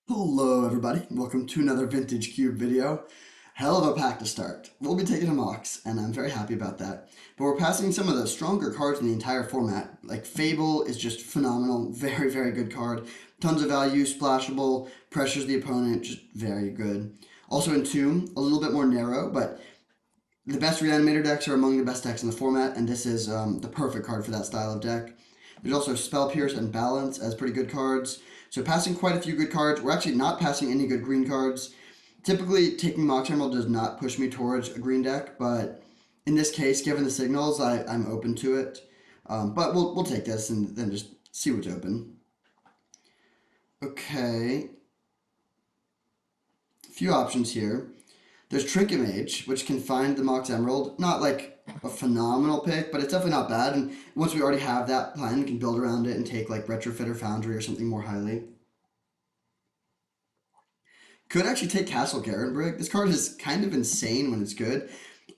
Hello everybody, welcome to another Vintage Cube video. Hell of a pack to start. We'll be taking a Mox, and I'm very happy about that. But we're passing some of the stronger cards in the entire format. Like Fable is just phenomenal, very good card. Tons of value, splashable, pressures the opponent, just very good. Also Entomb, a little bit more narrow, but the best Reanimator decks are among the best decks in the format, and this is the perfect card for that style of deck. There's also Spell Pierce and Balance as pretty good cards. So passing quite a few good cards. We're actually not passing any good green cards. Typically, taking Mox Emerald does not push me towards a green deck, but in this case, given the signals, I'm open to it. But we'll take this and then just see what's open. Okay. A few options here. There's Trinket Mage, which can find the Mox Emerald. Not like a phenomenal pick, but it's definitely not bad. And once we already have that plan, we can build around it and take like Retrofit or Foundry or something more highly. Could actually take Castle Garenbrig. This card is kind of insane when it's good.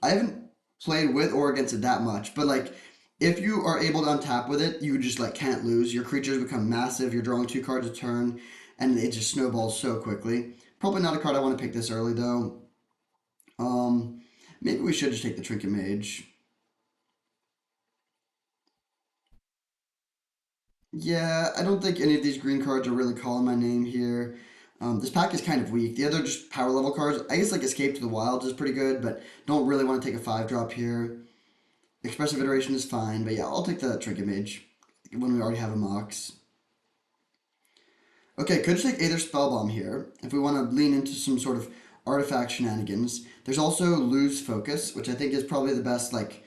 I haven't played with or against it that much, but like if you are able to untap with it, you just like can't lose. Your creatures become massive. You're drawing two cards a turn, and it just snowballs so quickly. Probably not a card I want to pick this early though. Um, Maybe we should just take the Trinket Mage. Yeah, I don't think any of these green cards are really calling my name here. This pack is kind of weak. The other just power level cards, I guess like Escape to the Wilds is pretty good, but don't really want to take a 5-drop here. Expressive Iteration is fine, but yeah, I'll take the Trinket Mage when we already have a Mox. Okay, could just take Aether Spellbomb here if we want to lean into some sort of artifact shenanigans. There's also Lose Focus, which I think is probably the best like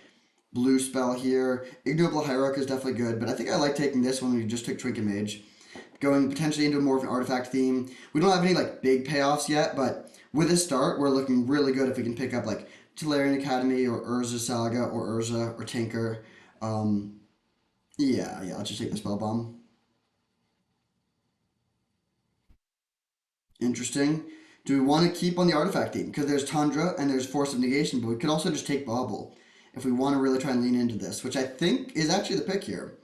blue spell here. Ignoble Hierarch is definitely good, but I think I like taking this one when we just took Trinket Mage. Going potentially into more of an artifact theme. We don't have any like big payoffs yet, but with this start, we're looking really good if we can pick up like Tolarian Academy or Urza Saga or Urza or Tinker. Um, yeah, I'll just take the Spell Bomb. Interesting. Do we want to keep on the artifact theme? Because there's Tundra and there's Force of Negation, but we could also just take Bauble if we want to really try and lean into this, which I think is actually the pick here.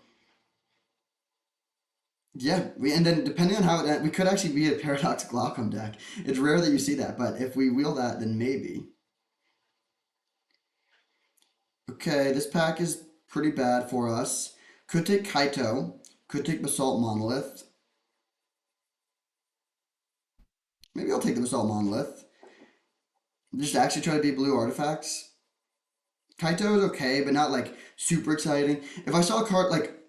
Yeah, and then depending on how it ends, we could actually be a Paradoxical Outcome deck. It's rare that you see that, but if we wheel that, then maybe. Okay, this pack is pretty bad for us. Could take Kaito, could take Basalt Monolith. Maybe I'll take the Basalt Monolith. Just actually try to be blue artifacts. Kaito is okay, but not like super exciting. If I saw a card like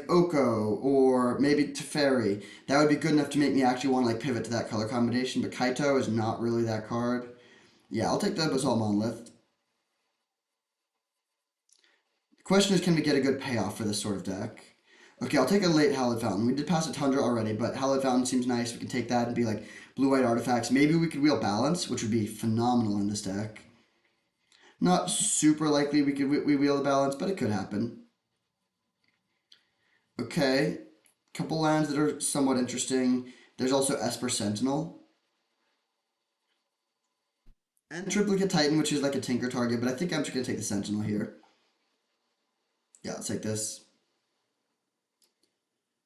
Oko or maybe Teferi, that would be good enough to make me actually want to like pivot to that color combination. But Kaito is not really that card. Yeah, I'll take the Basalt Monolith. The question is, can we get a good payoff for this sort of deck? Okay, I'll take a late Hallowed Fountain. We did pass a Tundra already, but Hallowed Fountain seems nice. We can take that and be like blue-white artifacts. Maybe we could wheel Balance, which would be phenomenal in this deck. Not super likely we wheel the Balance, but it could happen. Okay, couple lands that are somewhat interesting. There's also Esper Sentinel and Triplicate Titan, which is like a Tinker target, but I think I'm just gonna take the Sentinel here. Yeah, let's take this.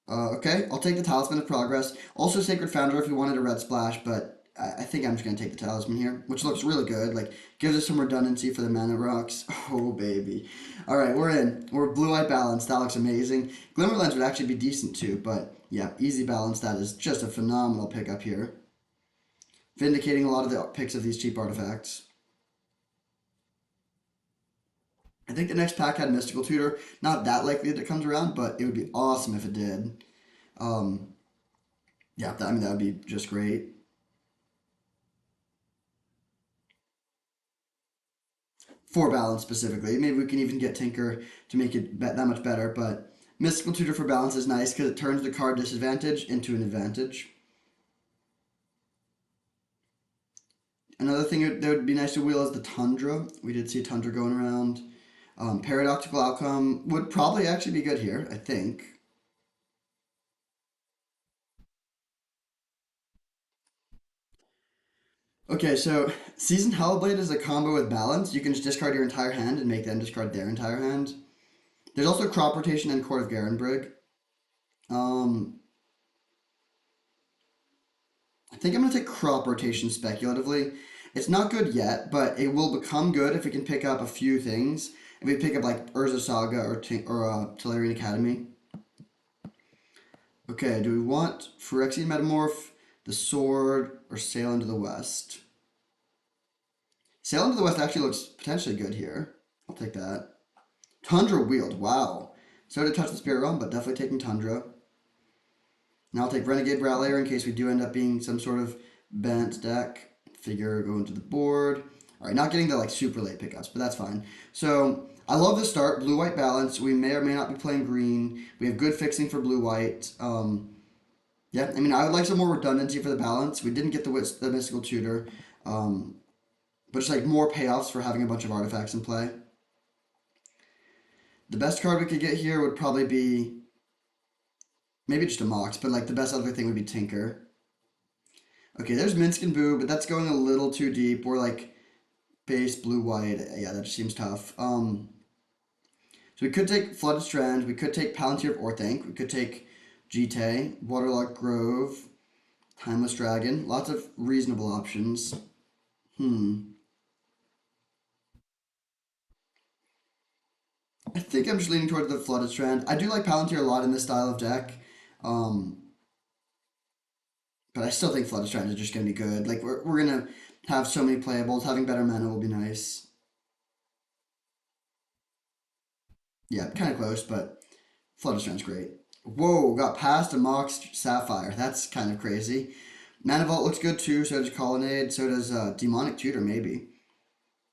Okay, I'll take the Talisman of Progress. Also Sacred Founder if we wanted a red splash, but I think I'm just going to take the Talisman here, which looks really good. Like, gives us some redundancy for the mana rocks. Oh, baby. All right, we're in. We're blue-white balanced. That looks amazing. Glimmerlands would actually be decent too, but yeah, easy balance. That is just a phenomenal pick up here. Vindicating a lot of the picks of these cheap artifacts. I think the next pack had Mystical Tutor. Not that likely that it comes around, but it would be awesome if it did. Um, yeah, I mean, that would be just great. For balance specifically. Maybe we can even get Tinker to make it that much better, but Mystical Tutor for balance is nice because it turns the card disadvantage into an advantage. Another thing that would be nice to wheel is the Tundra. We did see a Tundra going around. Paradoxical Outcome would probably actually be good here, I think. Okay, so Seasoned Hellblade is a combo with balance. You can just discard your entire hand and make them discard their entire hand. There's also Crop Rotation and Court of Garenbrig. Um, think I'm going to take crop rotation speculatively. It's not good yet, but it will become good if we can pick up a few things. If we pick up like Urza Saga or Tolarian Academy. Okay, do we want Phyrexian Metamorph, the Sword, or Sail into the West? Sail into the West actually looks potentially good here. I'll take that. Tundra Wield, wow. So to touch the Spirit Realm, but definitely taking Tundra. Now I'll take Renegade Rallier in case we do end up being some sort of balanced deck. Figure go into the board. All right, not getting the like super late pickups, but that's fine. So I love the start. Blue white balance. We may or may not be playing green. We have good fixing for blue white. Yeah, I mean I would like some more redundancy for the balance. We didn't get the mystical tutor, but just like more payoffs for having a bunch of artifacts in play. The best card we could get here would probably be maybe just a Mox, but like the best other thing would be Tinker. Okay, there's Minsk and Boo, but that's going a little too deep. We're like base blue white. Yeah, that just seems tough. So we could take Flooded Strand. We could take Palantir of Orthanc. We could take Jite, Waterlogged Grove, Timeless Dragon. Lots of reasonable options. I think I'm just leaning towards the Flooded Strand. I do like Palantir a lot in this style of deck. Um, but I still think Flooded Strand is just going to be good. Like, we're going to have so many playables. Having better mana will be nice. Yeah, kind of close, but Flooded Strand's great. Whoa, got past a Mox Sapphire. That's kind of crazy. Mana Vault looks good too, so does Colonnade, so does Demonic Tutor, maybe.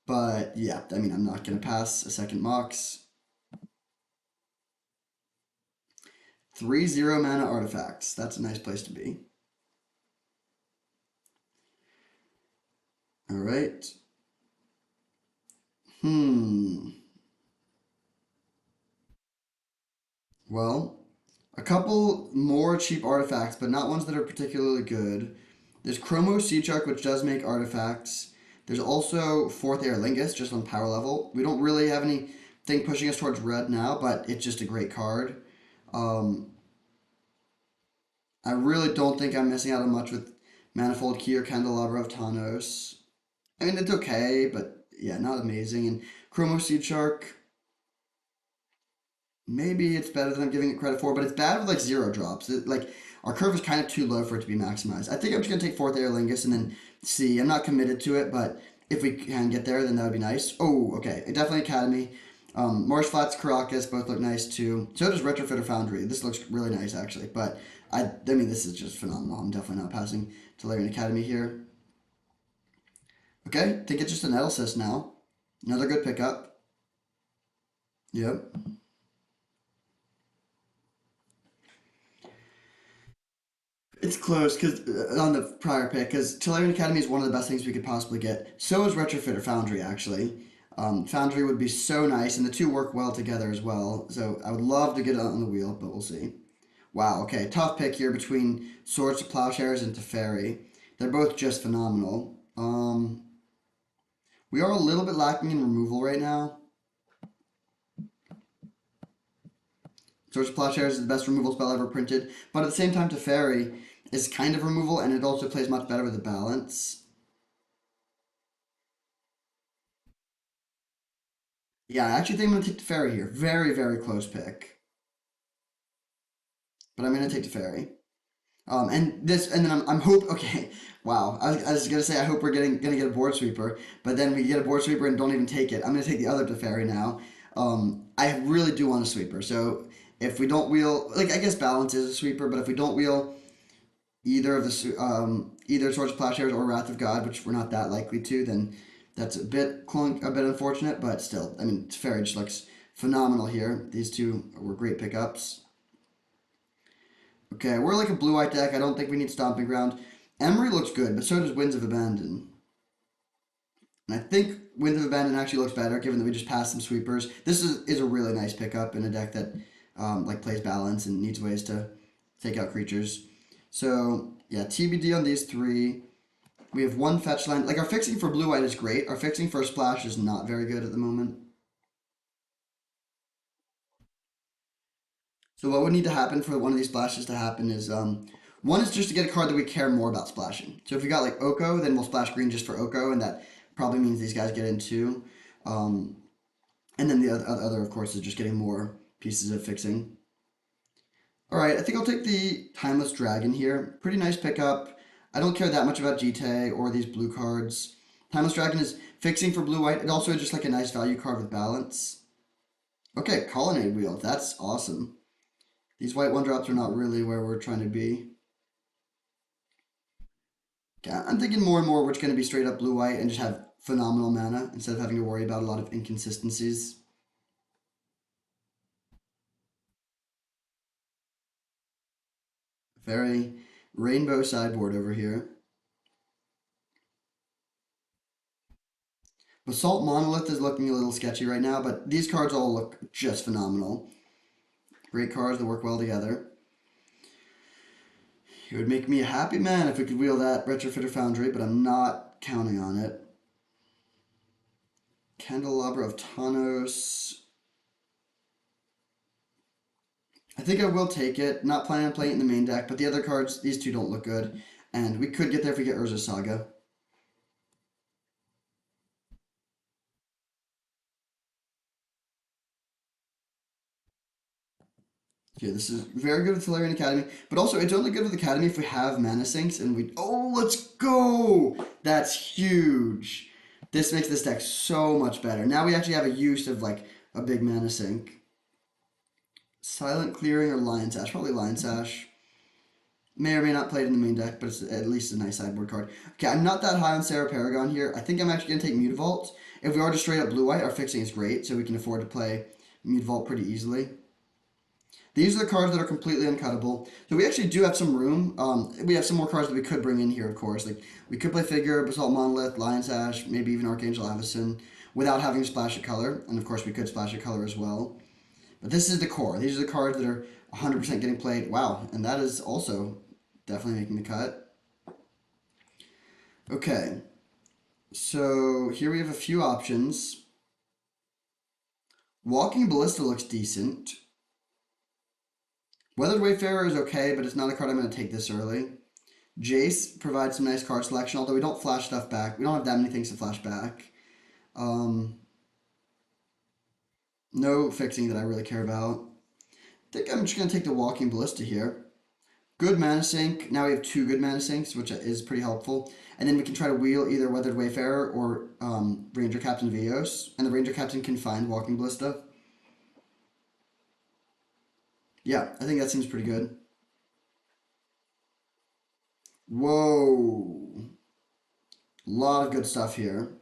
But yeah, I mean, I'm not going to pass a second Mox. 3-0 mana artifacts. That's a nice place to be. All right. Well, a couple more cheap artifacts, but not ones that are particularly good. There's Chromo Seachark, which does make artifacts. There's also Fourth Air Lingus, just on power level. We don't really have anything pushing us towards red now, but it's just a great card. Um, I really don't think I'm missing out on much with Manifold Key or Candelabra of Tanos. I mean, it's okay, but yeah, not amazing. And Chromo Seachark, maybe it's better than I'm giving it credit for, but it's bad with like zero drops. Like our curve is kind of too low for it to be maximized. I think I'm just gonna take Fourth Air Lingus and then see. I'm not committed to it, but if we can get there, then that would be nice. Oh, okay, definitely Academy. Marsh Flats, Caracas both look nice too. So does Retrofitter Foundry. This looks really nice actually, but I mean this is just phenomenal. I'm definitely not passing to Larian Academy here. Okay, think it's just an Edelsis now. Another good pickup. Yep. It's close because on the prior pick, because Tolarian Academy is one of the best things we could possibly get. So is Retrofitter Foundry, actually. Foundry would be so nice, and the two work well together as well. So I would love to get it on the wheel, but we'll see. Wow, okay, tough pick here between Swords to Plowshares and Teferi. They're both just phenomenal. We are a little bit lacking in removal right now. Swords to Plowshares is the best removal spell ever printed, but at the same time, Teferi is kind of removal, and it also plays much better with the balance. Yeah, I actually think I'm going to take Teferi here. Very, very close pick, but I'm going to take Teferi. And then I'm hope. Okay, wow. I was gonna say I hope we're gonna get a board sweeper, but then we get a board sweeper and don't even take it. I'm gonna take the other Teferi now. I really do want a sweeper. So if we don't wheel, like I guess balance is a sweeper, but if we don't wheel either of either Swords of Plowshares or Wrath of God, which we're not that likely to, then that's a bit unfortunate. But still, I mean, Teferi just looks phenomenal here. These two were great pickups. Okay, we're like a blue-white deck. I don't think we need Stomping Ground. Emery looks good, but so does Winds of Abandon. And I think Winds of Abandon actually looks better, given that we just passed some sweepers. This is a really nice pickup in a deck that like plays balance and needs ways to take out creatures. So yeah, TBD on these three. We have one fetch line. Like our fixing for blue-white is great. Our fixing for a splash is not very good at the moment. So what would need to happen for one of these splashes to happen is One is just to get a card that we care more about splashing. So if we got like Oko, then we'll splash green just for Oko, and that probably means these guys get in too. Um, and then the other, of course, is just getting more pieces of fixing. All right, I think I'll take the Timeless Dragon here. Pretty nice pickup. I don't care that much about Jite or these blue cards. Timeless Dragon is fixing for blue-white. It also is just like a nice value card with balance. Okay, Colonnade Wheel. That's awesome. These white one-drops are not really where we're trying to be. Okay, I'm thinking more and more we're just going to be straight up blue-white and just have phenomenal mana instead of having to worry about a lot of inconsistencies. Very rainbow sideboard over here. Basalt Monolith is looking a little sketchy right now, but these cards all look just phenomenal. Great cards that work well together. It would make me a happy man if we could wheel that Retrofitter Foundry, but I'm not counting on it. Candelabra of Tanos. I think I will take it. Not planning on playing it in the main deck, but the other cards, these two don't look good. And we could get there if we get Urza Saga. Okay, this is very good with Tolarian Academy, but also it's only good with Academy if we have mana sinks and we. Oh, let's go! That's huge. This makes this deck so much better. Now we actually have a use of like a big mana sink. Silent Clearing or Lion Sash? Probably Lion Sash. May or may not play it in the main deck, but it's at least a nice sideboard card. Okay, I'm not that high on Sarah Paragon here. I think I'm actually going to take Mutavault. If we are just straight up blue-white, our fixing is great, so we can afford to play Mutavault pretty easily. These are the cards that are completely uncuttable. So we actually do have some room. We have some more cards that we could bring in here, of course. Like we could play Figure, Basalt Monolith, Lion Sash, maybe even Archangel Avacyn, without having to splash a color. And of course, we could splash a color as well. But this is the core. These are the cards that are 100% getting played. Wow, and that is also definitely making the cut. Okay, so here we have a few options. Walking Ballista looks decent. Weathered Wayfarer is okay, but it's not a card I'm going to take this early. Jace provides some nice card selection, although we don't flash stuff back. We don't have that many things to flash back. Um, no fixing that I really care about. I think I'm just going to take the Walking Ballista here. Good mana sink. Now we have two good mana sinks, which is pretty helpful. And then we can try to wheel either Weathered Wayfarer or Ranger Captain Vios. And the Ranger Captain can find Walking Ballista. Yeah, I think that seems pretty good. Whoa. A lot of good stuff here.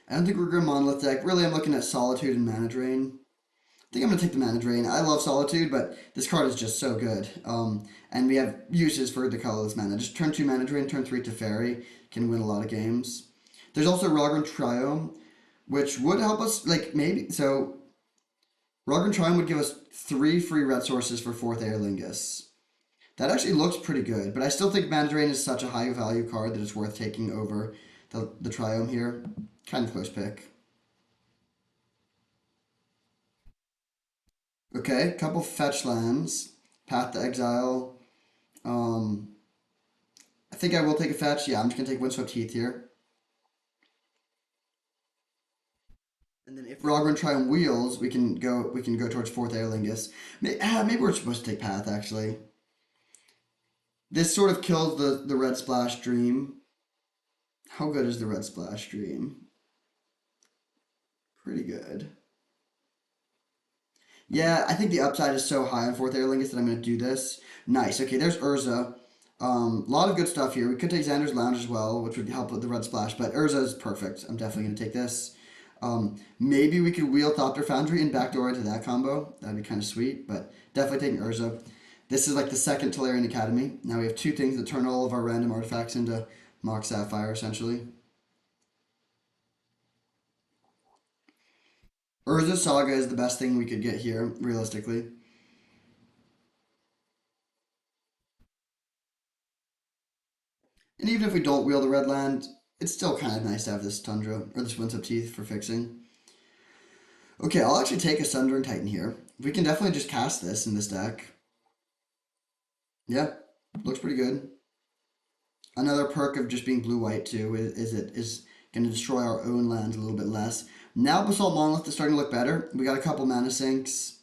I don't think we're going Monolith deck. Really, I'm looking at Solitude and Mana Drain. I think I'm going to take the Mana Drain. I love Solitude, but this card is just so good. And we have uses for the colorless mana. Just turn 2 Mana Drain, turn 3 Teferi. Can win a lot of games. There's also Rogran Triome, which would help us, like, maybe. So, Rogran Triome would give us 3 free red sources for 4th Aer Lingus. That actually looks pretty good, but I still think Mana Drain is such a high value card that it's worth taking over the Triome here. Kind of close pick. Okay, couple fetch lands. Path to Exile. Um, I think I will take a fetch. Yeah, I'm just gonna take Windswept Heath here. And then if Rogran Triumph wheels, we can go towards 4th Aer Lingus. Maybe we're supposed to take Path actually. This sort of kills the Red Splash Dream. How good is the Red Splash Dream? Pretty good. Yeah, I think the upside is so high on 4th Aer Lingus that I'm going to do this. Nice. Okay, there's Urza. A lot of good stuff here. We could take Xander's Lounge as well, which would help with the red splash, but Urza is perfect. I'm definitely going to take this. Maybe we could wheel Thopter Foundry and backdoor into that combo. That'd be kind of sweet, but definitely taking Urza. This is like the second Tolarian Academy. Now we have two things that turn all of our random artifacts into Mox Sapphire, essentially. Urza Saga is the best thing we could get here, realistically. And even if we don't wheel the red land, it's still kind of nice to have this Tundra, or this Windswept Teeth for fixing. Okay, I'll actually take a Sundering Titan here. We can definitely just cast this in this deck. Yeah. Looks pretty good. Another perk of just being blue-white too is it is going to destroy our own lands a little bit less. Now Basalt Monolith is starting to look better. We got a couple mana sinks.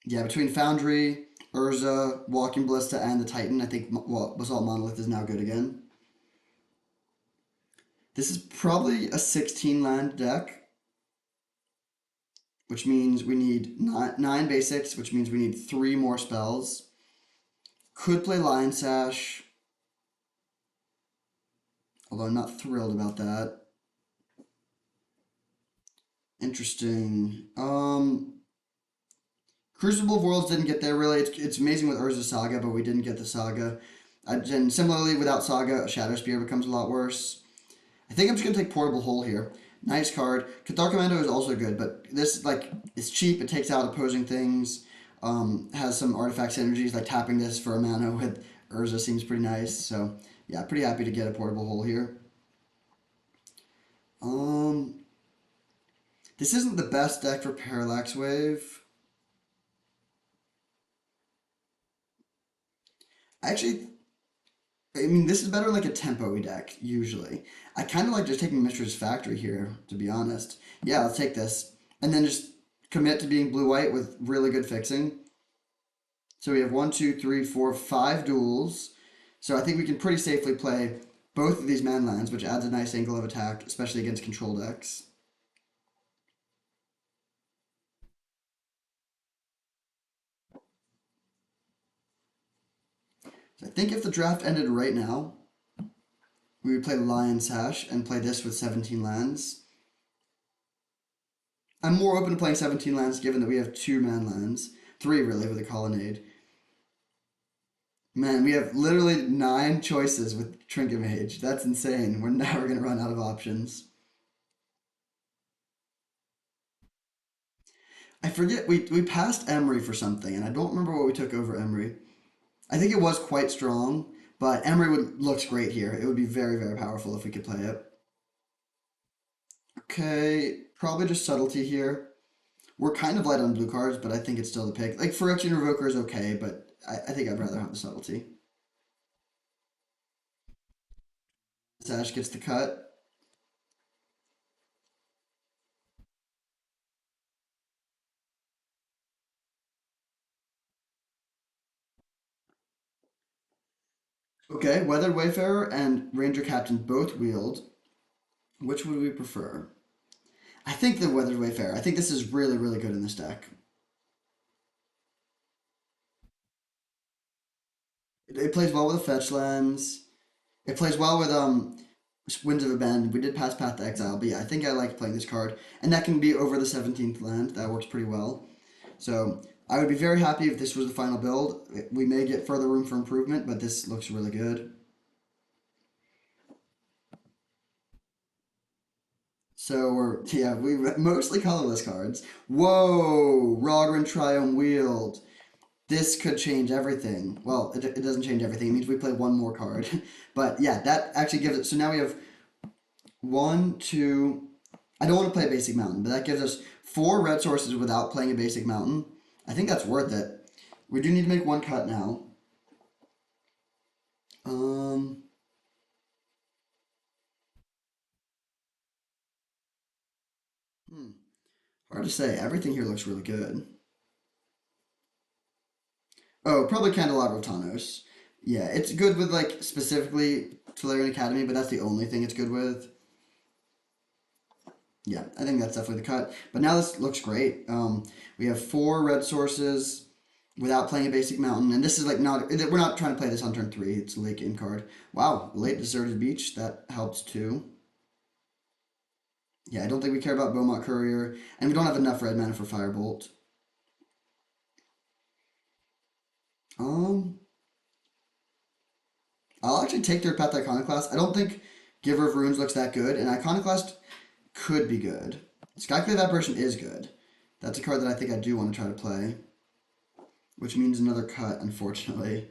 Yeah, between Foundry, Urza, Walking Ballista, and the Titan, I think Basalt Monolith is now good again. This is probably a 16 land deck, which means we need nine basics, which means we need three more spells. Could play Lion Sash, although I'm not thrilled about that. Interesting. Crucible of Worlds didn't get there really. It's amazing with Urza Saga, but we didn't get the Saga. And similarly, without Saga, Shadow Spear becomes a lot worse. I think I'm just gonna take Portable Hole here. Nice card. Cathar Commando is also good, but this like it's cheap. It takes out opposing things. Has some artifact synergies like tapping this for a mana with Urza seems pretty nice. So yeah, pretty happy to get a Portable Hole here. Um, this isn't the best deck for Parallax Wave. Actually, I mean, this is better than like a tempo deck, usually. I kind of like just taking Mishra's Factory here, to be honest. Yeah, let's take this. And then just commit to being blue-white with really good fixing. So we have one, two, three, four, five duels. So I think we can pretty safely play both of these man lands, which adds a nice angle of attack, especially against control decks. So I think if the draft ended right now, we would play Lion's Sash and play this with 17 lands. I'm more open to playing 17 lands given that we have two man lands. Three, really, with a Colonnade. Man, we have literally nine choices with Trinket Mage. That's insane. We're never going to run out of options. I forget, we passed Emery for something, and I don't remember what we took over Emery. I think it was quite strong, but Emery looks great here. It would be very, very powerful if we could play it. Okay, probably just Subtlety here. We're kind of light on blue cards, but I think it's still the pick. Like, Phyrexian Revoker is okay, but I think I'd rather have the Subtlety. Sash gets the cut. Okay, Weathered Wayfarer and Ranger Captain both wield. Which would we prefer? I think the Weathered Wayfarer. I think this is really, really good in this deck. It plays well with a fetch lens. It plays well with Winds of Abandon. We did pass Path to Exile, but yeah, I think I like playing this card. And that can be over the 17th land. That works pretty well. So I would be very happy if this was the final build. We may get further room for improvement, but this looks really good. So we mostly colorless cards. Whoa, Rogran Triumph Wield. This could change everything. Well, it doesn't change everything. It means we play one more card. But yeah, that actually gives it. So now we have one, two. I don't want to play a basic mountain, but that gives us four red sources without playing a basic mountain. I think that's worth it. We do need to make one cut now. Um, hmm, hard to say. Everything here looks really good. Oh, probably Candelabra of Thanos. Yeah, it's good with like specifically Tolarian Academy, but that's the only thing it's good with. Yeah, I think that's definitely the cut. But now this looks great. We have four red sources without playing a basic mountain, and this is like not we're not trying to play this on turn three. It's a late game card. Wow, late deserted beach that helps too. Yeah, I don't think we care about Beaumont Courier, and we don't have enough red mana for Firebolt. Um, I'll actually take their Path Iconoclast. I don't think Giver of Runes looks that good, and Iconoclast could be good. Skyclave Apparition is good. That's a card that I think I do want to try to play, which means another cut, unfortunately.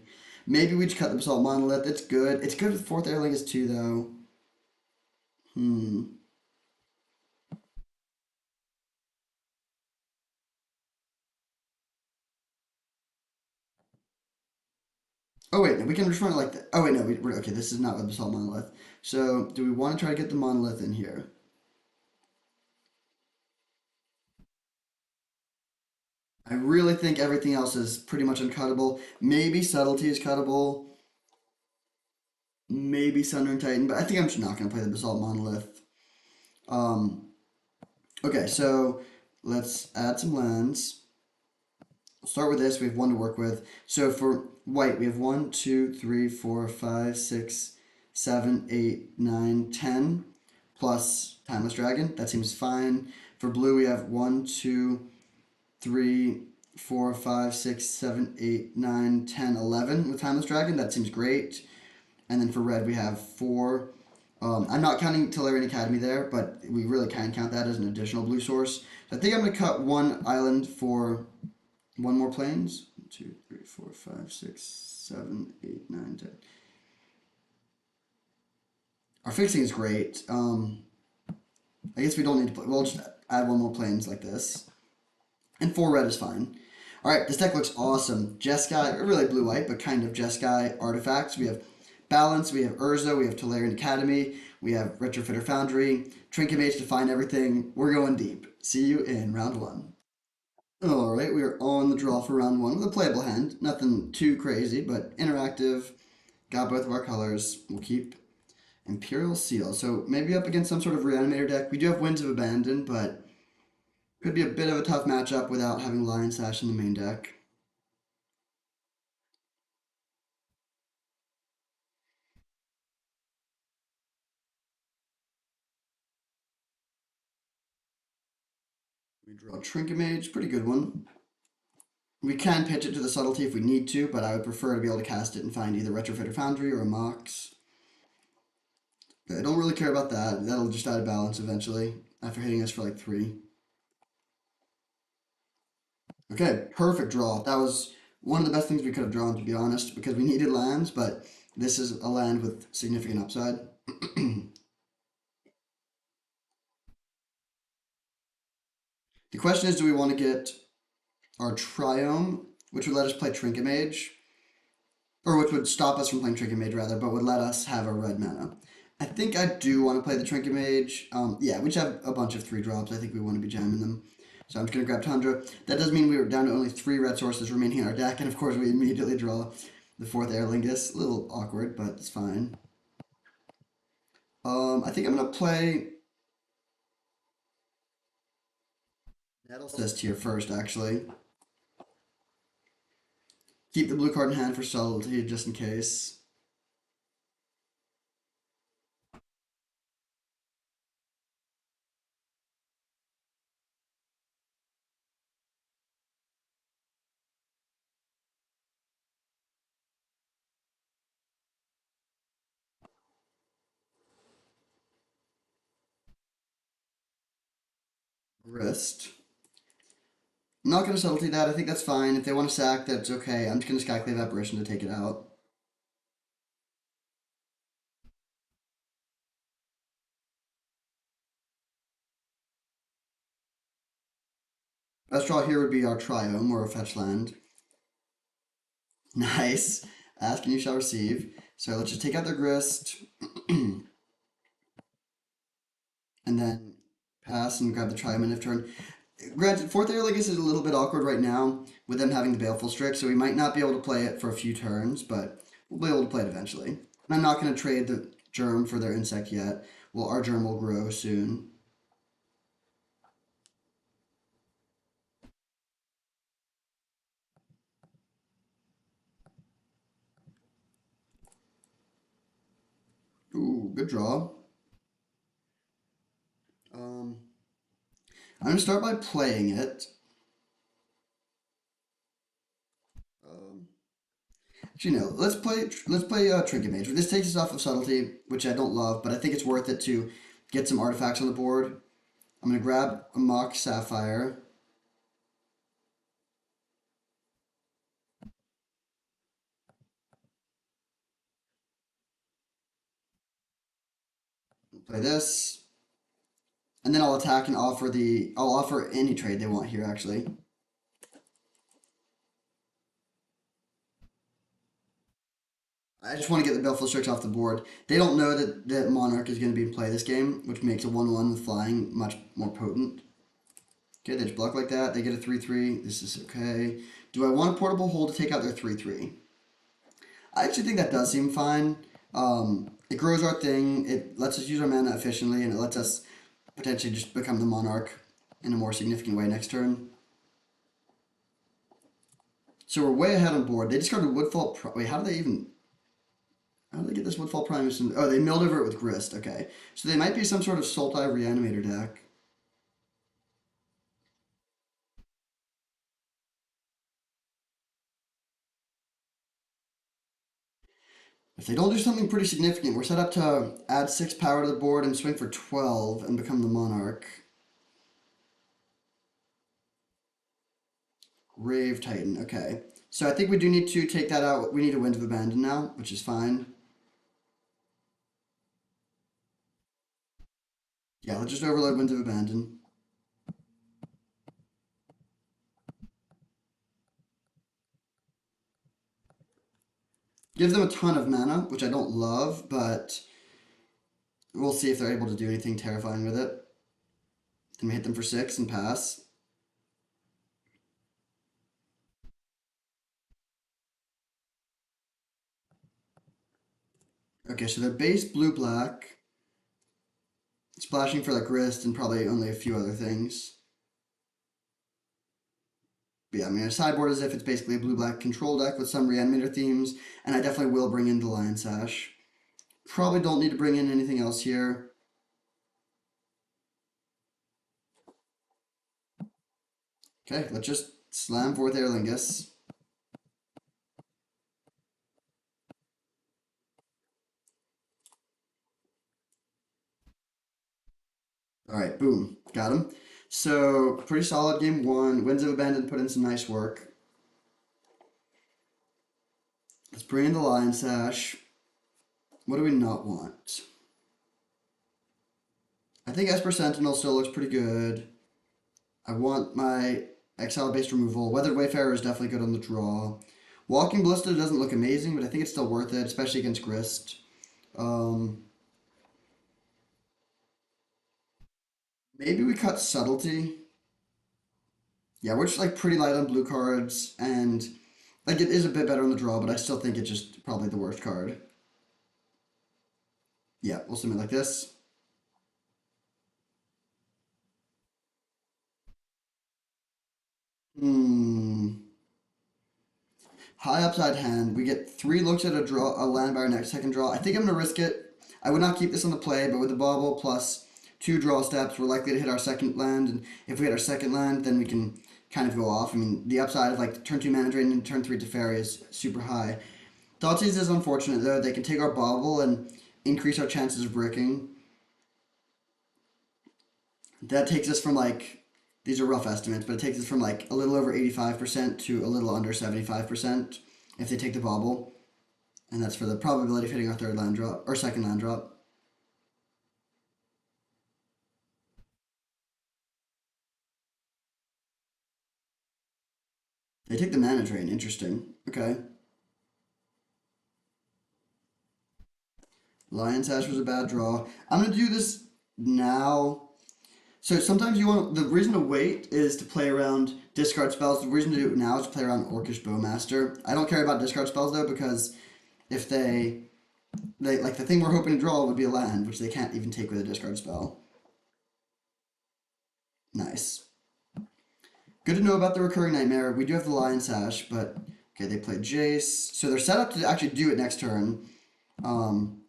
Maybe we just cut the Basalt Monolith. It's good. It's good with fourth Air Lingus too, though. Hmm. Oh wait, no, we can just run it like that. Oh wait, no, okay. This is not with basalt monolith. So do we want to try to get the monolith in here? I really think everything else is pretty much uncuttable. Maybe subtlety is cuttable. Maybe Thunder and Titan, but I think I'm just not gonna play the basalt monolith. Um, okay, so let's add some lands. We'll start with this. We have one to work with. So for white, we have one, two, three, four, five, six, seven, eight, nine, 10, plus Timeless Dragon. That seems fine. For blue, we have one, two, three, four, five, six, seven, eight, nine, 10, 11 with Timeless Dragon. That seems great. And then for red, we have four. I'm not counting Tellurian Academy there, but we really can count that as an additional blue source. So I think I'm going to cut one island for one more planes. 2, 3, 4, 5, 6, 7, 8, 9, 10. Our fixing is great. I guess we don't need to play. We'll just add one more planes like this. And 4 red is fine. Alright, this deck looks awesome. Jeskai, or really blue-white, but kind of Jeskai artifacts. We have Balance, we have Urza, we have Tolarian Academy, we have Retrofitter Foundry, Trinket Mage to find everything. We're going deep. See you in round 1. Alright, we are on the draw for round 1 with a playable hand. Nothing too crazy, but interactive. Got both of our colors. We'll keep Imperial Seal. So maybe up against some sort of Reanimator deck. We do have Winds of Abandon, but could be a bit of a tough matchup without having Lion Sash in the main deck. We draw Trinket Mage, pretty good one. We can pitch it to the Subtlety if we need to, but I would prefer to be able to cast it and find either Retrofitter Foundry or a Mox. I don't really care about that. That'll just add a balance eventually after hitting us for like 3. Okay, perfect draw. That was one of the best things we could have drawn, to be honest, because we needed lands, but this is a land with significant upside. The question is, do we want to get our Triome, which would let us play Trinket Mage, or which would stop us from playing Trinket Mage rather, but would let us have a red mana. I think I do want to play the Trinket Mage. Yeah, we just have a bunch of 3 drops. I think we want to be jamming them. So I'm just going to grab Tundra. That does mean we were down to only 3 red sources remaining in our deck, and of course we immediately draw the 4th Air Lingus. A little awkward, but it's fine. I think I'm going to play Nettle Cyst here first, actually. Keep the blue card in hand for subtlety, just in case. Wrist. I'm not going to subtlety that. I think that's fine. If they want to sack, that's okay. I'm just going to Skyclave Apparition to take it out. Best draw here would be our Triome or a fetch land. Nice. Ask and you shall receive. So let's just take out their Grist. And then pass and grab the Triome end of turn. Granted, 4th Air Lingus is a little bit awkward right now with them having the Baleful Strix, so we might not be able to play it for a few turns, but we'll be able to play it eventually. And I'm not going to trade the Germ for their Insect yet. Well, our Germ will grow soon. Ooh, good draw. I'm gonna start by playing it. Um, let's play Trinket Mage. This takes us off of Subtlety, which I don't love, but I think it's worth it to get some artifacts on the board. I'm gonna grab a Mock Sapphire. Play this, and then I'll attack and offer the. I'll offer any trade they want here. Actually, I just want to get the Baleful Strix off the board. They don't know that Monarch is going to be in play this game, which makes a 1/1 with flying much more potent. Okay, they just block like that. They get a 3/3. This is okay. Do I want a portable hold to take out their 3/3? I actually think that does seem fine. It grows our thing. It lets us use our mana efficiently, and it lets us potentially just become the Monarch in a more significant way next turn. So we're way ahead on board. They discarded Woodfall. Wait, how do they even? How do they get this Woodfall Primus? Oh, they milled over it with Grist. Okay, so they might be some sort of Sultai Reanimator deck. If they don't do something pretty significant, we're set up to add 6 power to the board and swing for 12 and become the Monarch. Grave Titan. Okay, so I think we do need to take that out. We need a Wind of Abandon now, which is fine. Yeah, let's just overload Winds of Abandon. Gives them a ton of mana, which I don't love, but we'll see if they're able to do anything terrifying with it. Then we hit them for 6 and pass. Okay, so they're base blue-black, splashing for like Grist and probably only a few other things. But yeah, I mean, a sideboard as if it's basically a blue-black control deck with some Reanimator themes, and I definitely will bring in the Lion Sash. Probably don't need to bring in anything else here. Okay, let's just slam forth Aerlingus. All right, boom, got him. So pretty solid game one. Winds of Abandon put in some nice work. Let's bring in the Lion Sash. What do we not want? I think Esper Sentinel still looks pretty good. I want my exile-based removal. Weathered Wayfarer is definitely good on the draw. Walking Ballista doesn't look amazing, but I think it's still worth it, especially against Grist. Um, Maybe we cut Subtlety. Yeah, we're just like pretty light on blue cards, and like it is a bit better on the draw, but I still think it's just probably the worst card. Yeah, we'll submit like this. Hmm. High upside hand. We get 3 looks at a land by our next second draw. I think I'm gonna risk it. I would not keep this on the play, but with the bauble plus 2 draw steps, we're likely to hit our second land, and if we hit our second land, then we can kind of go off. I mean, the upside of like turn 2 mana drain and turn 3 Teferi is super high. Thoughtseize is unfortunate though. They can take our bauble and increase our chances of bricking. That takes us from like, these are rough estimates, but it takes us from like a little over 85% to a little under 75% if they take the bauble. And that's for the probability of hitting our third land drop or second land drop. They take the mana drain. Interesting. Okay. Lion Sash was a bad draw. I'm gonna do this now. So sometimes you want the reason to wait is to play around discard spells. The reason to do it now is to play around Orcish Bowmaster. I don't care about discard spells though because if they like the thing we're hoping to draw would be a land, which they can't even take with a discard spell. Nice. Good to know about the recurring nightmare. We do have the Lion Sash, but okay, they played Jace, so they're set up to actually do it next turn. Um,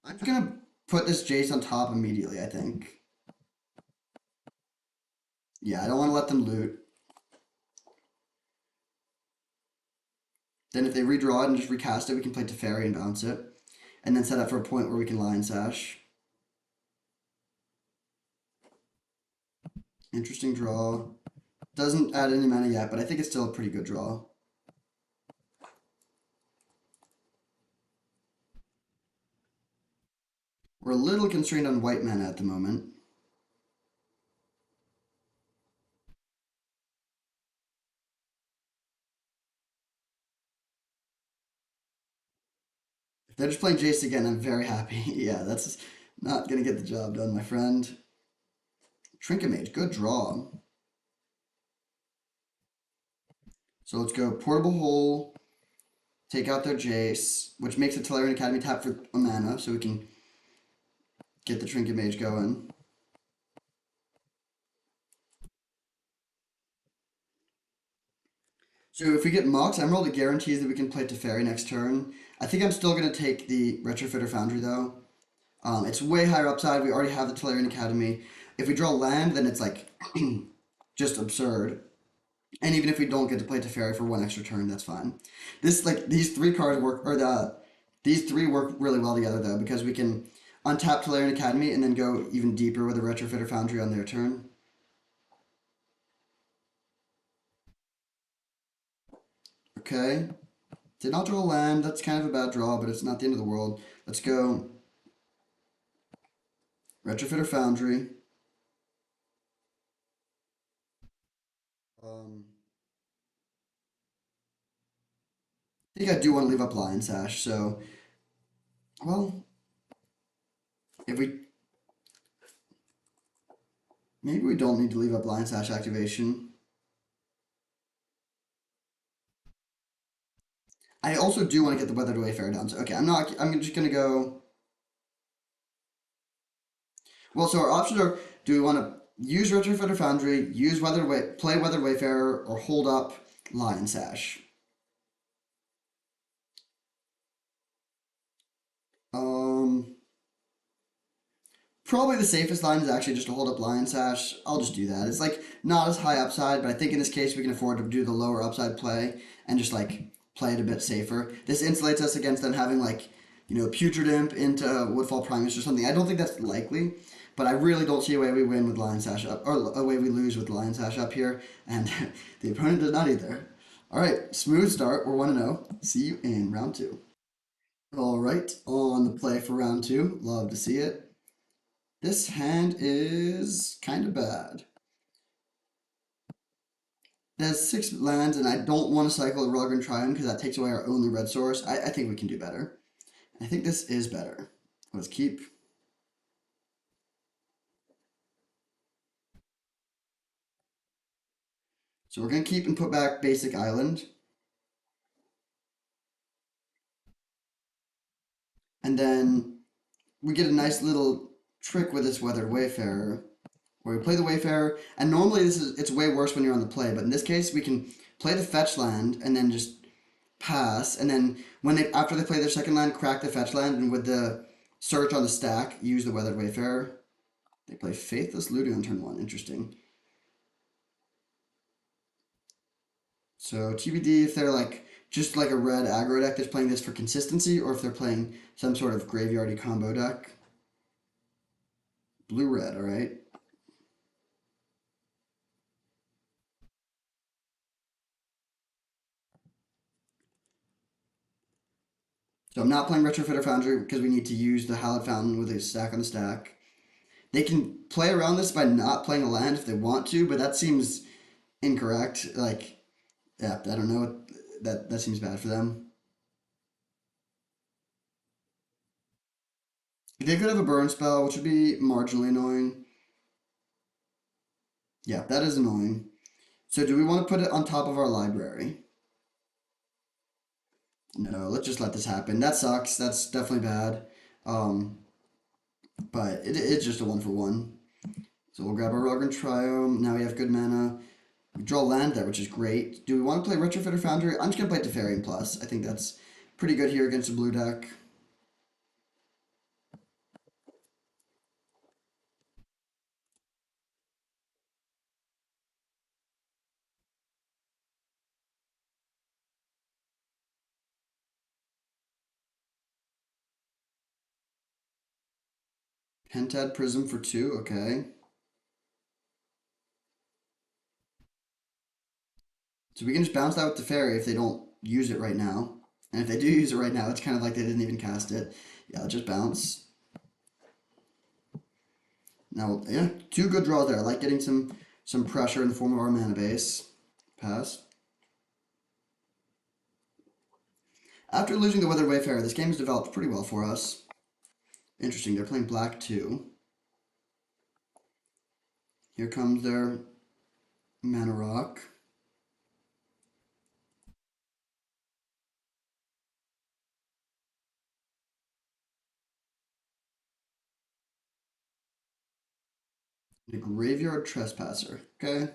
I'm just gonna put this Jace on top immediately. I think. Yeah, I don't want to let them loot. Then if they redraw it and just recast it, we can play Teferi and bounce it, and then set up for a point where we can Lion Sash. Interesting draw. Doesn't add any mana yet, but I think it's still a pretty good draw. We're a little constrained on white mana at the moment. They're just playing Jace again. I'm very happy. Yeah, that's not gonna get the job done, my friend. Trinket Mage, good draw. So let's go Portable Hole, take out their Jace, which makes the Tolarian Academy tap for a mana, so we can get the Trinket Mage going. So if we get Mox Emerald, it guarantees that we can play Teferi next turn. I think I'm still going to take the Retrofitter Foundry, though. It's way higher upside. We already have the Tolarian Academy. If we draw land, then it's like just absurd. And even if we don't get to play Teferi for one extra turn, that's fine. This like these three cards work, or these three work really well together though, because we can untap Tolarian Academy and then go even deeper with a Retrofitter Foundry on their turn. Okay, did not draw a land. That's kind of a bad draw, but it's not the end of the world. Let's go Retrofitter Foundry. Um, I think I do want to leave up Lion Sash, so well, if we maybe we don't need to leave up Lion Sash activation. I also do want to get the Weathered Wayfarer down. So okay, I'm just gonna go. Well, so our options are: do we want to use Retrofitter Foundry, use play Weathered Wayfarer, or hold up Lion Sash? Um, Probably the safest line is actually just to hold up Lion Sash. I'll just do that. It's like not as high upside, but I think in this case we can afford to do the lower upside play and just like play it a bit safer. This insulates us against them having like, Putrid Imp into Woodfall Primus or something. I don't think that's likely, but I really don't see a way we win with Lion Sash up, or a way we lose with Lion Sash up here, and the opponent does not either. All right, smooth start. We're 1-0. See you in round two. All right, on the play for round two. Love to see it. This hand is kind of bad. It has 6 lands, and I don't want to cycle a Rugran Triumph because that takes away our only red source. I think we can do better. I think this is better. Let's keep. So we're going to keep and put back Basic Island. And then we get a nice little trick with this Weathered Wayfarer, where we play the Wayfarer, and normally it's way worse when you're on the play, but in this case we can play the fetch land and then just pass, and then after they play their second land, crack the fetch land, and with the search on the stack, use the Weathered Wayfarer. They play Faithless Looting on turn 1. Interesting. So TBD if they're like just like a red aggro deck that's playing this for consistency, or if they're playing some sort of graveyardy combo deck. Blue red, all right. So I'm not playing Retrofitter Foundry because we need to use the Hallowed Fountain with a stack on the stack. They can play around this by not playing a land if they want to, but that seems incorrect. Like, yeah, I don't know. That seems bad for them. They could have a burn spell, which would be marginally annoying. Yeah, that is annoying. So do we want to put it on top of our library? No, let's just let this happen. That sucks. That's definitely bad. Um, but it's just a 1-for-1. So we'll grab our Rogran Triome. Now we have good mana. We draw land there, which is great. Do we want to play Retrofitter Foundry? I'm just going to play Teferian Plus. I think that's pretty good here against a blue deck. Pentad Prism for 2, okay. So we can just bounce that with the fairy if they don't use it right now. And if they do use it right now, it's kind of like they didn't even cast it. Yeah, just bounce. Now, yeah, 2 good draws there. I like getting some pressure in the form of our mana base. Pass. After losing the Weathered Wayfarer, this game has developed pretty well for us. Interesting, they're playing black too. Here comes their mana rock. The Graveyard Trespasser. Okay.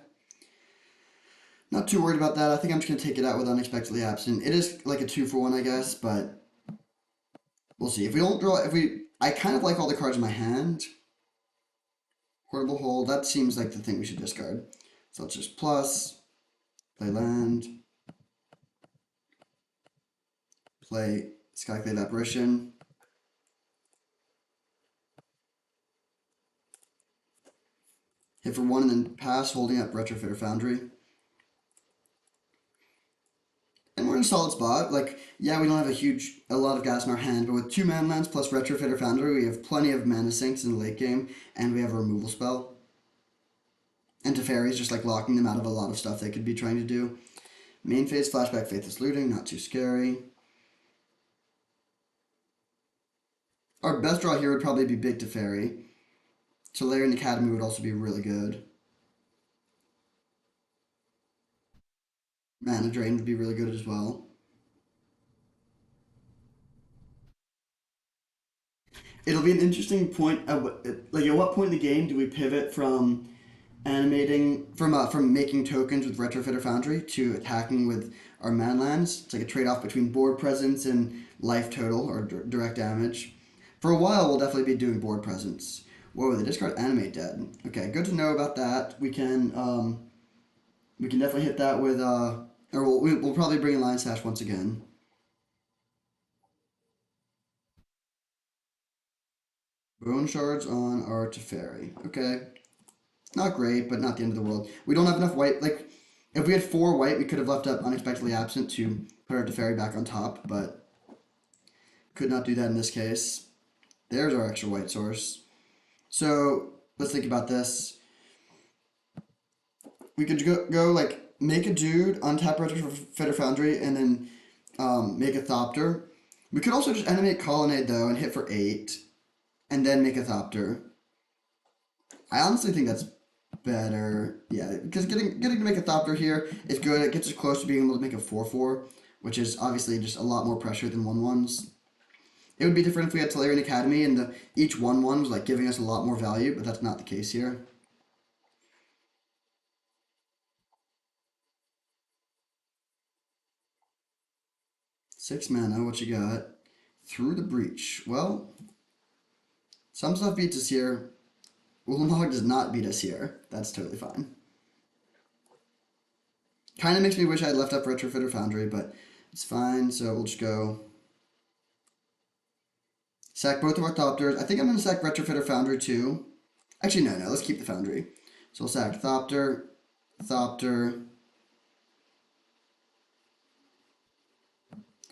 Not too worried about that. I think I'm just going to take it out with Unexpectedly Absent. It is like a 2-for-1, I guess, but we'll see. If we don't draw, if we. I kind of like all the cards in my hand. Portable Hold, that seems like the thing we should discard. So let's just plus, play land, play Skyclave Apparition. Hit for 1 and then pass, holding up Retrofitter Foundry. And we're in a solid spot. Like, yeah, we don't have a lot of gas in our hand, but with 2 mana lands plus Retrofitter Foundry, we have plenty of mana sinks in the late game, and we have a removal spell. And Teferi is just like locking them out of a lot of stuff they could be trying to do. Main phase, Flashback, Faithless Looting, not too scary. Our best draw here would probably be Big Teferi. Solarian Academy would also be really good. Mana Drain would be really good as well. It'll be an interesting point. Like, at what point in the game do we pivot from animating from making tokens with Retrofitter Foundry to attacking with our mana lands? It's like a trade off between board presence and life total or direct damage. For a while, we'll definitely be doing board presence. Whoa, the discard animate dead. Okay, good to know about that. We can definitely hit that with or we'll probably bring in Lion Sash once again. Bone shards on our Teferi. Okay, not great, but not the end of the world. We don't have enough white. Like, if we had 4 white, we could have left up Unexpectedly Absent to put our Teferi back on top, but could not do that in this case. There's our extra white source. So let's think about this. We could go like make a dude, untap Retrofitter Foundry, and then make a Thopter. We could also just animate Colonnade though and hit for 8, and then make a Thopter. I honestly think that's better. Yeah, because getting to make a Thopter here is good. It gets us close to being able to make a 4/4, which is obviously just a lot more pressure than 1/1s. It would be different if we had Tolarian Academy and each 1/1 was like giving us a lot more value, but that's not the case here. Six mana, what you got? Through the Breach. Well, some stuff beats us here. Ulamog does not beat us here. That's totally fine. Kind of makes me wish I had left up Retrofitter Foundry, but it's fine. So we'll just go sack both of our Thopters. I think I'm going to sack Retrofitter Foundry too. Actually, no. Let's keep the Foundry. So we'll sack Thopter, Thopter,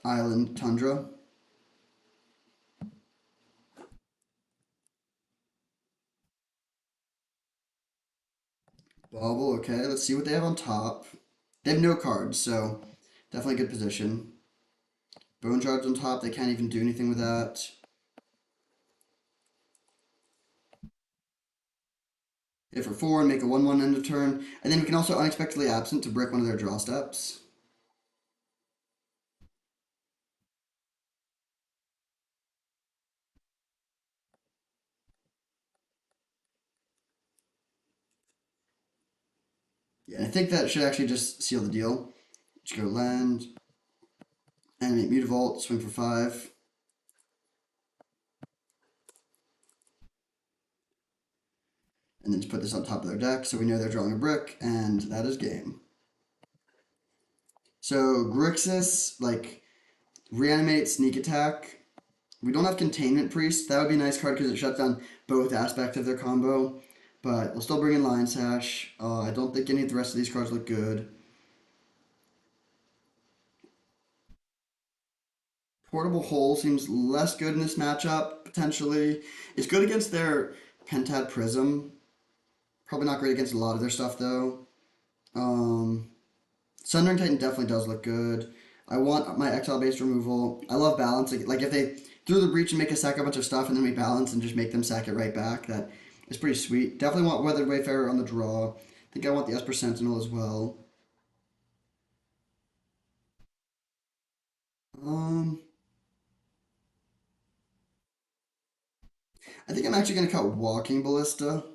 Island, Tundra. Bauble, okay. Let's see what they have on top. They have no cards, so definitely good position. Bone Shards on top. They can't even do anything with that. Hit for 4 and make a 1/1 end of turn. And then we can also Unexpectedly Absent to break one of their draw steps. Yeah, I think that should actually just seal the deal. Just go land, animate Mutavault, swing for 5. And then just put this on top of their deck so we know they're drawing a brick, and that is game. So Grixis, like, reanimate, sneak attack. We don't have Containment Priest. That would be a nice card because it shuts down both aspects of their combo. But we'll still bring in Lion Sash. I don't think any of the rest of these cards look good. Portable Hole seems less good in this matchup, potentially. It's good against their Pentad Prism. Probably not great against a lot of their stuff, though. Sundering Titan definitely does look good. I want my exile based removal. I love balance. Like if they through the breach and make us sack a bunch of stuff and then we balance and just make them sack it right back, that is pretty sweet. Definitely want Weathered Wayfarer on the draw. I think I want the Esper Sentinel as well. Um, I think I'm actually going to cut Walking Ballista.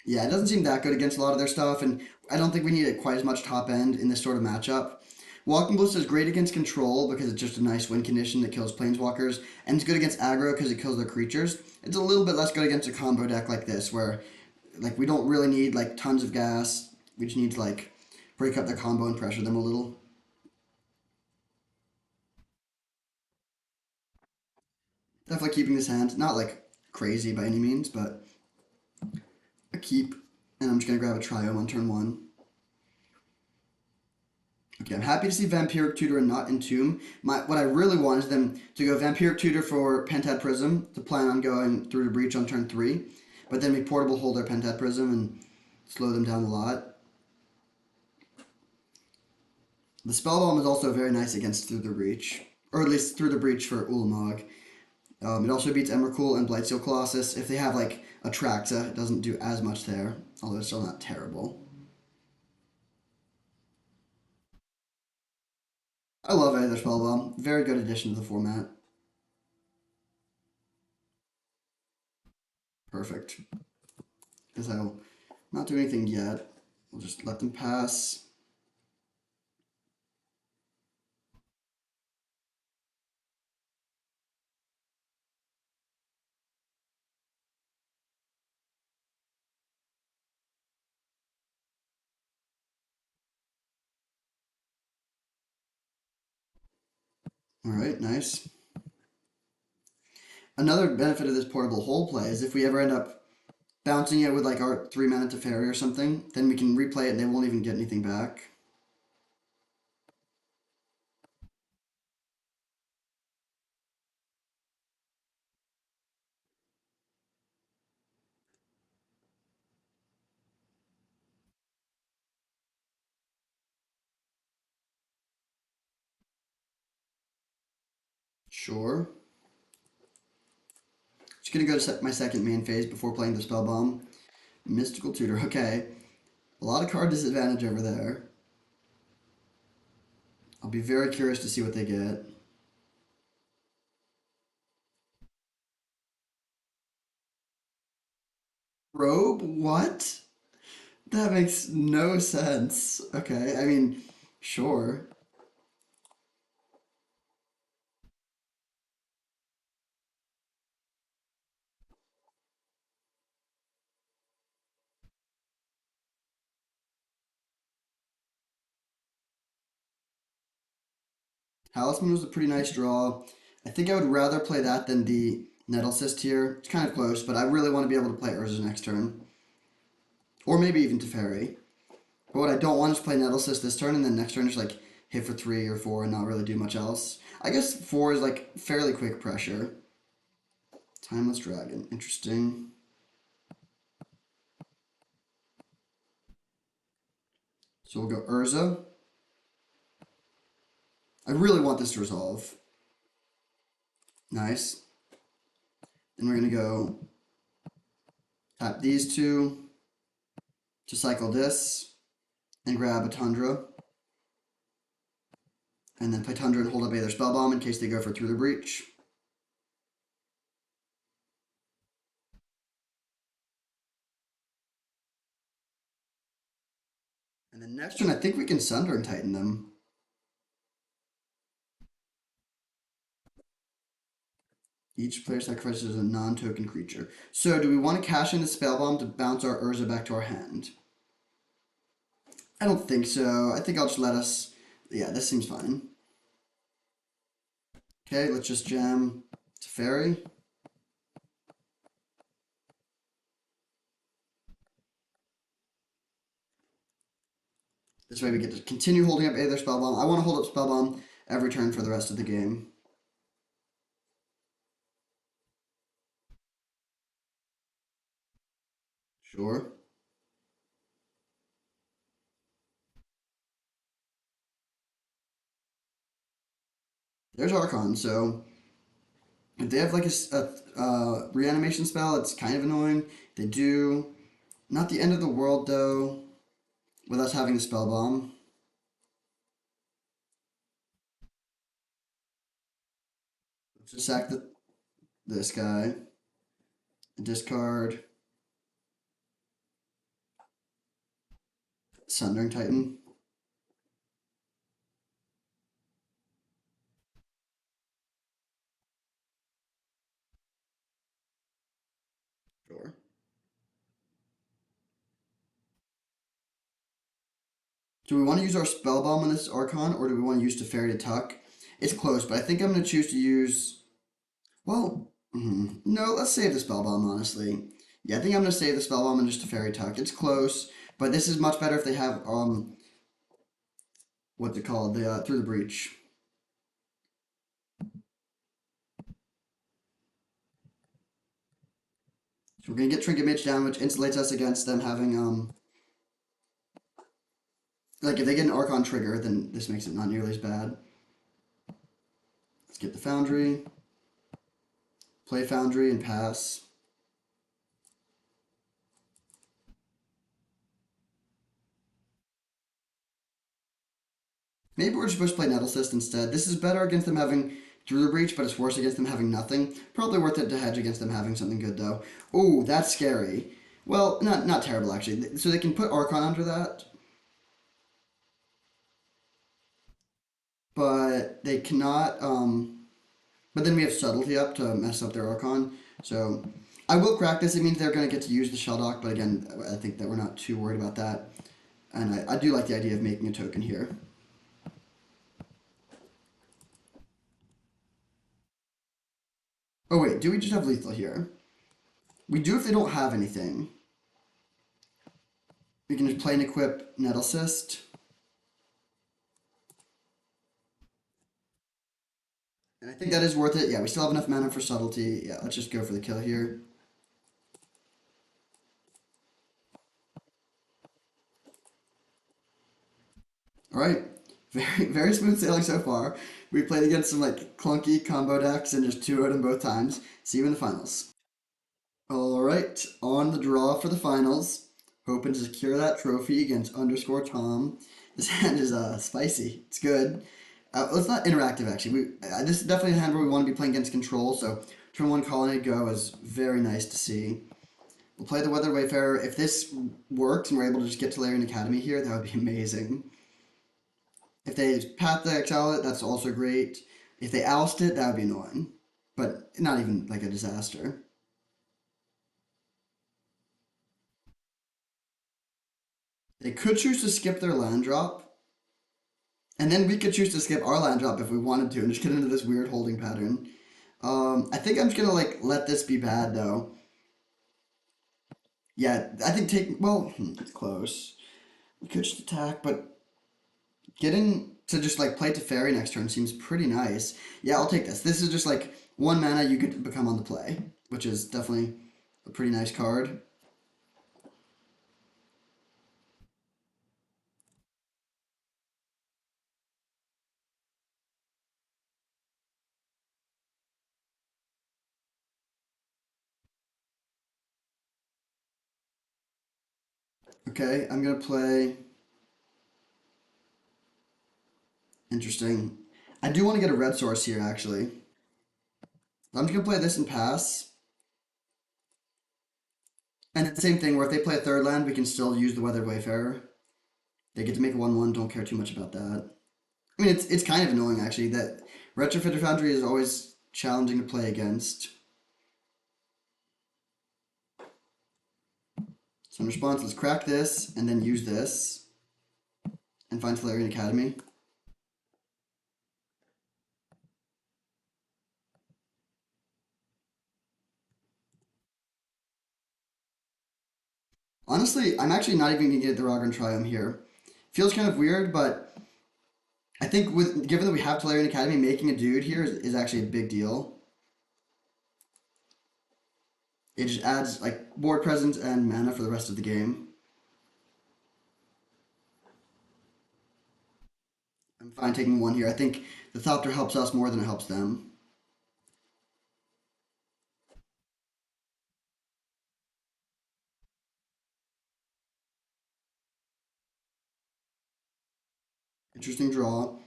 Yeah, it doesn't seem that good against a lot of their stuff, and I don't think we need it quite as much top end in this sort of matchup. Walking Ballista is great against control because it's just a nice win condition that kills planeswalkers, and it's good against aggro because it kills their creatures. It's a little bit less good against a combo deck like this, where like we don't really need like tons of gas. We just need to like break up the combo and pressure them a little. Definitely keeping this hand, not like crazy by any means, but a keep. And I'm just gonna grab a Triome on turn one. Okay, I'm happy to see Vampiric Tutor and not Entomb. What I really want is them to go Vampiric Tutor for Pentad Prism to plan on going through the breach on turn three, but then we Portable Hold their Pentad Prism and slow them down a lot. The Spell Bomb is also very nice against Through the Breach, or at least Through the Breach for Ulamog. It also beats Emrakul and Blightsteel Colossus. If they have like Atraxa, it doesn't do as much there, although it's still not terrible. I love Aether Spellbomb. Very good addition to the format. Perfect. Because I'll not do anything yet. We'll just let them pass. All right, nice. Another benefit of this portable hold play is if we ever end up bouncing it with like our 3 mana Teferi or something, then we can replay it and they won't even get anything back. Sure. Just gonna go to my second main phase before playing the spell bomb. Mystical Tutor. Okay, a lot of card disadvantage over there. I'll be very curious to see what they get. Robe? What? That makes no sense. Okay, I mean, sure. Talisman was a pretty nice draw. I think I would rather play that than the Nettle Cyst here. It's kind of close, but I really want to be able to play Urza next turn. Or maybe even Teferi. But what I don't want is play Nettle Cyst this turn and then next turn just like hit for 3 or 4 and not really do much else. I guess 4 is like fairly quick pressure. Timeless Dragon. Interesting. So we'll go Urza. I really want this to resolve. Nice. Then we're going to go tap these two to cycle this and grab a Tundra. And then play Tundra and hold up Aether Spellbomb in case they go for Through the Breach. And then next turn, I think we can Sunder and Titan them. Each player sacrifices a non-token creature. So do we want to cash in the Spellbomb to bounce our Urza back to our hand? I don't think so. I think I'll just let us... Yeah, this seems fine. Okay, let's just jam Teferi. This way we get to continue holding up Aether Spellbomb. I want to hold up Spellbomb every turn for the rest of the game. Sure. There's Archon, so if they have like a reanimation spell, it's kind of annoying. They do. Not the end of the world though, with us having the spell bomb. Let's just sack this guy. Discard Sundering Titan. Sure. Do we want to use our spell bomb on this Archon, or do we want to use Teferi to tuck? It's close, but I think I'm going to choose to use. Well, no, let's save the spell bomb, honestly. Yeah, I think I'm going to save the spell bomb and just Teferi tuck. It's close, but this is much better if they have, what's it called? The Through the Breach. So we're going to get Trinket Mage down, which insulates us against them having, like if they get an Archon trigger, then this makes it not nearly as bad. Let's get the Foundry. Play Foundry and pass. Maybe we're supposed to play Nettle Cyst instead. This is better against them having Through the Breach, but it's worse against them having nothing. Probably worth it to hedge against them having something good, though. Ooh, that's scary. Well, not terrible, actually. So they can put Archon under that, but they cannot... but then we have Subtlety up to mess up their Archon. So I will crack this. It means they're going to get to use the Shelldock, but again, I think that we're not too worried about that. And I do like the idea of making a token here. Oh wait, do we just have lethal here? We do if they don't have anything. We can just play and equip Nettle Cyst. And I think that is worth it. Yeah, we still have enough mana for Subtlety. Yeah, let's just go for the kill here. Alright. Very smooth sailing so far. We played against some like clunky combo decks and just 2-0'd them both times. See you in the finals. Alright, on the draw for the finals. Hoping to secure that trophy against underscore Tom. This hand is spicy. It's good. Well, it's not interactive actually. This is definitely a hand where we want to be playing against control. So turn one Colony go is very nice to see. We'll play the Weather Wayfarer. If this works and we're able to just get to Larian Academy here, that would be amazing. If they Path to Exile it, that's also great. If they oust it, that would be annoying. But not even like a disaster. They could choose to skip their land drop, and then we could choose to skip our land drop if we wanted to and just get into this weird holding pattern. I think I'm just gonna like let this be bad though. Yeah, I think it's close. We could just attack, but getting to just like play to fairy next turn seems pretty nice. Yeah, I'll take this. This is just like 1 mana you could become on the play, which is definitely a pretty nice card. Okay, I'm gonna play. Interesting. I do want to get a red source here actually. I'm just gonna play this and pass. And it's the same thing where if they play a third land, we can still use the Weathered Wayfarer. They get to make a 1/1. Don't care too much about that. I mean, it's kind of annoying actually that Retrofitter Foundry is always challenging to play against. So in response, let's crack this and then use this and find Solarian Academy. Honestly, I'm actually not even gonna get the Rogran Triumph here. Feels kind of weird, but I think with given that we have Solarian Academy, making a dude here is actually a big deal. It just adds like board presence and mana for the rest of the game. I'm fine taking one here. I think The Thopter helps us more than it helps them. Interesting draw.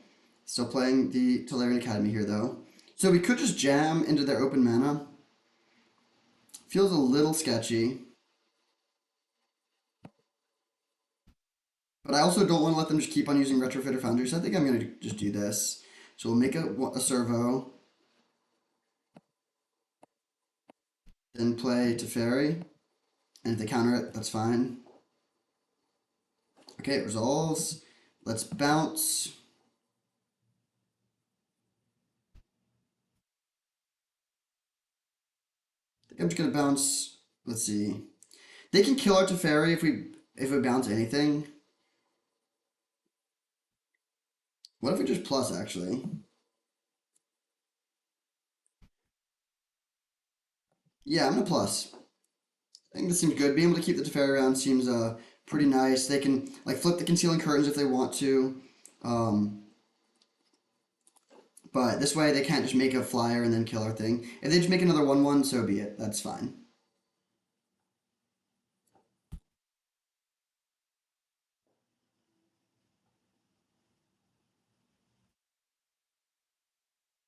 Still playing the Tolarian Academy here, though. So we could just jam into their open mana. Feels a little sketchy. But I also don't want to let them just keep on using Retrofitter Foundry, so I think I'm going to just do this. So we'll make a servo, then play Teferi, and if they counter it, that's fine. Okay, it resolves. Let's bounce. I think I'm just going to bounce. Let's see. They can kill our Teferi if we bounce anything. What if we just plus, actually? Yeah, I'm going to plus. I think this seems good. Being able to keep the Teferi around seems pretty nice. They can like flip the concealing curtains if they want to. Um, but this way they can't just make a flyer and then kill our thing. If they just make another 1/1, so be it. That's fine.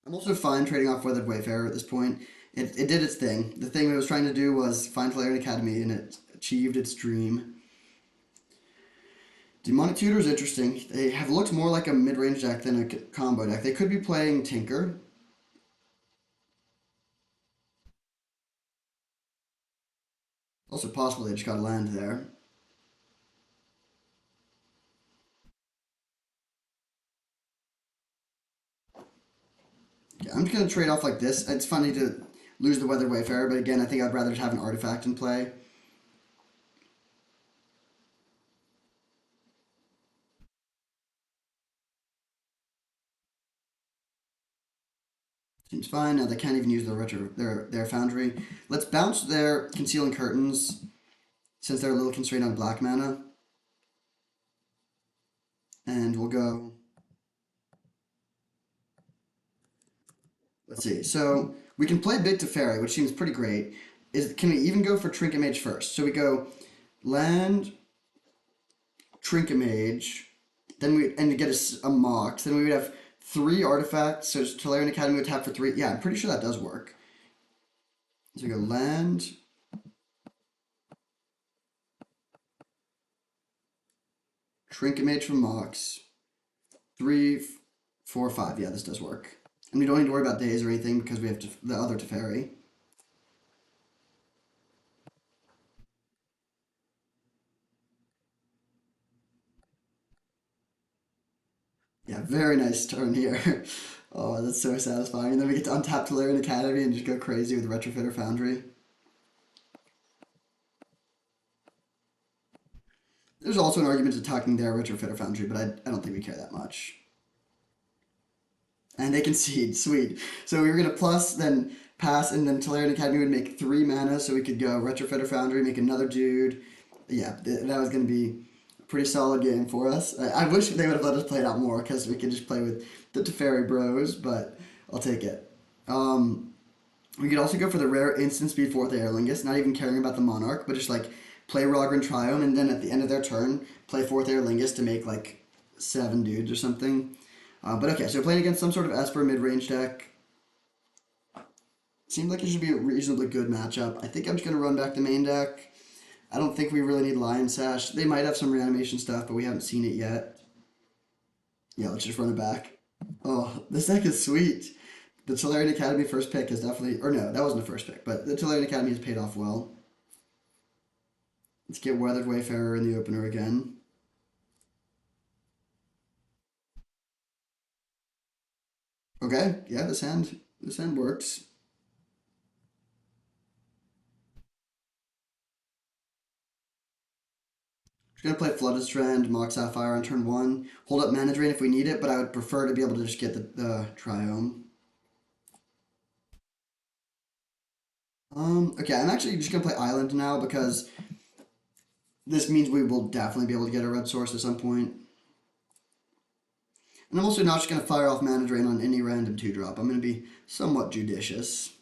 I'm also fine trading off Weathered Wayfarer at this point. It did its thing. The thing it was trying to do was find Tolarian Academy, and it achieved its dream. Demonic Tutor is interesting. They have looked more like a mid-range deck than a combo deck. They could be playing Tinker. Also possible they just got a land there. Yeah, I'm just gonna trade off like this. It's funny to lose the Weather Wayfarer, but again, I think I'd rather just have an artifact in play. Seems fine. Now they can't even use their foundry. Let's bounce their concealing curtains since they're a little constrained on black mana, and we'll go. Let's see. So we can play Big Teferi, which seems pretty great. Can we even go for Trinket Mage first? So we go land, Trinket Mage, then we and to get a Mox. Then we would have three artifacts. So Tolarian Academy would tap for three. Yeah, I'm pretty sure that does work. So we go land, Trinket Mage for Mox, three, 4, 5. Yeah, this does work. And we don't need to worry about days or anything because we have the other Teferi. Yeah, very nice turn here. Oh, that's so satisfying. And then we get to untap Tolarian Academy and just go crazy with Retrofitter Foundry. There's also an argument to talking their Retrofitter Foundry, but I don't think we care that much. And they concede. Sweet. So we were going to plus, then pass, and then Tolarian Academy would make 3 mana, so we could go Retrofitter Foundry, make another dude. Yeah, that was going to be a pretty solid game for us. I wish they would have let us play it out more, because we could just play with the Teferi bros, but I'll take it. We could also go for the rare instant speed 4th Airlingus, not even caring about the Monarch, but just like play Rogran Triome, and then at the end of their turn, play 4th Airlingus to make like 7 dudes or something. But okay, so playing against some sort of Esper mid-range deck. Seems like it should be a reasonably good matchup. I think I'm just going to run back the main deck. I don't think we really need Lion Sash. They might have some reanimation stuff, but we haven't seen it yet. Yeah, let's just run it back. Oh, this deck is sweet. The Tolarian Academy first pick is definitely... Or no, that wasn't the first pick, but the Tolarian Academy has paid off well. Let's get Weathered Wayfarer in the opener again. Okay, yeah, this hand works. Just gonna play Flooded Strand, Mox Sapphire on turn 1. Hold up Mana Drain if we need it, but I would prefer to be able to just get the Triome. Okay, I'm actually just gonna play Island now because this means we will definitely be able to get a red source at some point. And I'm also not just going to fire off Mana Drain on any random 2-drop. I'm going to be somewhat judicious.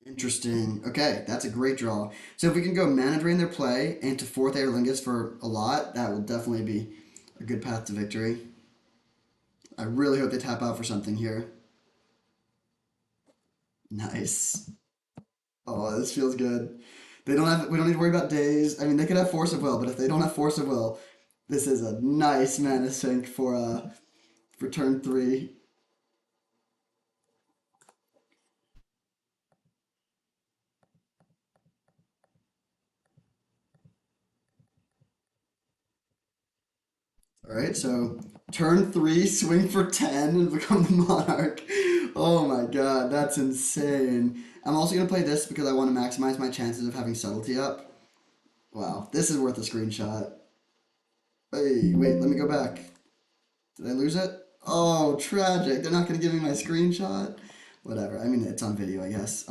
Interesting. Okay, that's a great draw. So if we can go Mana Drain their play into 4th Aerlingus for a lot, that will definitely be a good path to victory. I really hope they tap out for something here. Nice. Oh, this feels good. They don't have. We don't need to worry about days. I mean, they could have Force of Will, but if they don't have Force of Will, this is a nice mana sink for turn 3. All right, so turn 3, swing for 10 and become the Monarch. Oh my god, that's insane. I'm also gonna play this because I want to maximize my chances of having subtlety up. Wow, this is worth a screenshot. Hey, wait, let me go back. Did I lose it? Oh, tragic. They're not going to give me my screenshot. Whatever. I mean, it's on video, I guess.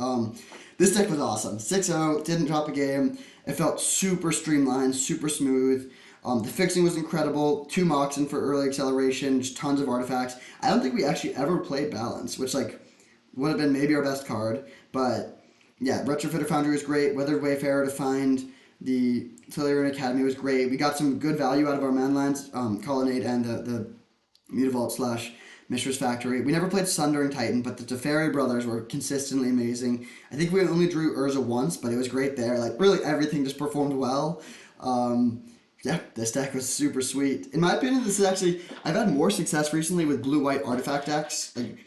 This deck was awesome. 6-0, didn't drop a game. It felt super streamlined, super smooth. The fixing was incredible. 2 Moxen for early acceleration, just tons of artifacts. I don't think we actually ever played Balance, which, like, would have been maybe our best card. But, yeah, Retrofitter Foundry was great. Weathered Wayfarer to find the Tellurian Academy was great. We got some good value out of our manlands, Colonnade and the Mutavault slash Mishra's Factory. We never played Sundering Titan, but the Teferi brothers were consistently amazing. I think we only drew Urza once, but it was great there. Like, really everything just performed well. Yeah, this deck was super sweet. In my opinion, this is actually, I've had more success recently with blue-white artifact decks like,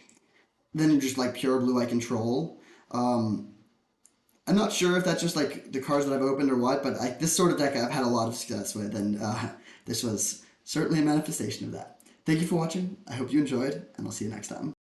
than just like pure blue-white control. I'm not sure if that's just like the cards that I've opened or what, but this sort of deck I've had a lot of success with, and this was certainly a manifestation of that. Thank you for watching. I hope you enjoyed, and I'll see you next time.